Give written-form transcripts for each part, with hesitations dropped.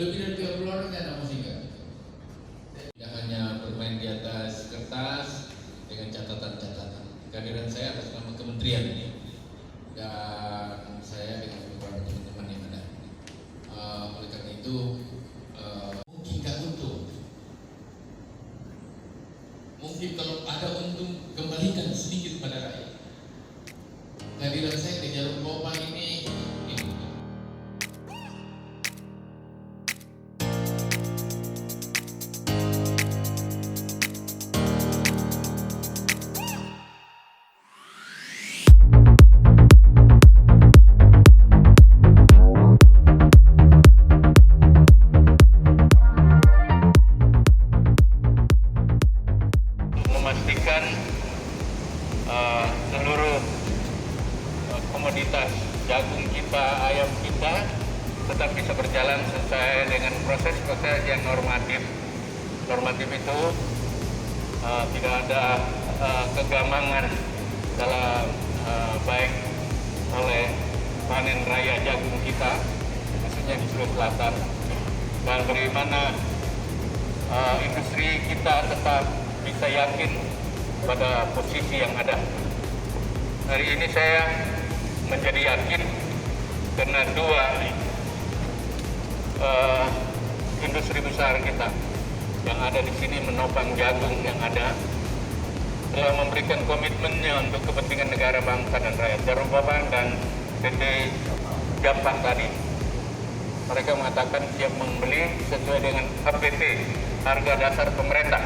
lebih dari 30 orang saya tidak mau singgah. Tidak hanya bermain di atas kertas dengan catatan-catatan. Kehadiran saya atas nama kementerian ini dan saya dengan beberapa teman-teman yang ada. Oleh karena itu mungkin nggak untung. Mungkin kalau ada untung kembalikan sedikit pada rakyat. Kehadiran saya di Jarum Kopang ini memastikan seluruh komoditas jagung kita, ayam kita tetap bisa berjalan sesuai dengan proses-proses yang normatif. Normatif itu tidak ada kegamangan dalam baik oleh panen raya jagung kita, khususnya di Sulawesi Selatan, dan bagaimana industri kita tetap bisa yakin pada posisi yang ada. Hari ini saya menjadi yakin karena dua industri besar kita yang ada di sini menopang jagung yang ada telah memberikan komitmennya untuk kepentingan negara, bangsa dan rakyat. Jarum Kopang dan PT Jampang tadi mereka mengatakan siap membeli sesuai dengan HPP, harga dasar pemerintah.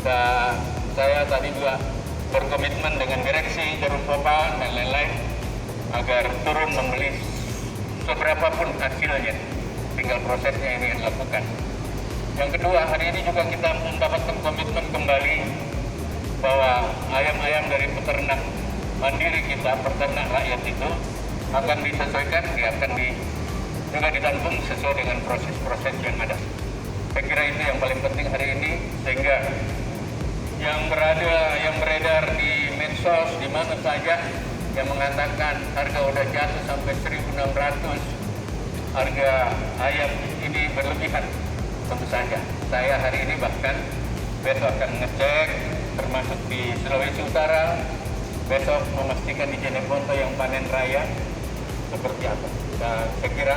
Dan saya tadi juga berkomitmen dengan direksi Jarum Kopang dan lain-lain agar turun membeli seberapapun hasilnya, tinggal prosesnya ini yang dilakukan. Yang kedua, hari ini juga kita mendapatkan komitmen kembali bahwa ayam-ayam dari peternak mandiri kita, peternak rakyat itu akan disesuaikan, akan juga ditampung sesuai dengan proses-proses yang ada. Saya kira itu yang paling penting hari ini, sehingga yang beredar di medsos di mana saja yang mengatakan harga udah jatuh sampai 1.600, harga ayam ini berlebihan. Tentu saja saya hari ini bahkan besok akan ngecek termasuk di Sulawesi Utara, besok memastikan di Jeneponto yang panen raya seperti apa. Dan saya kira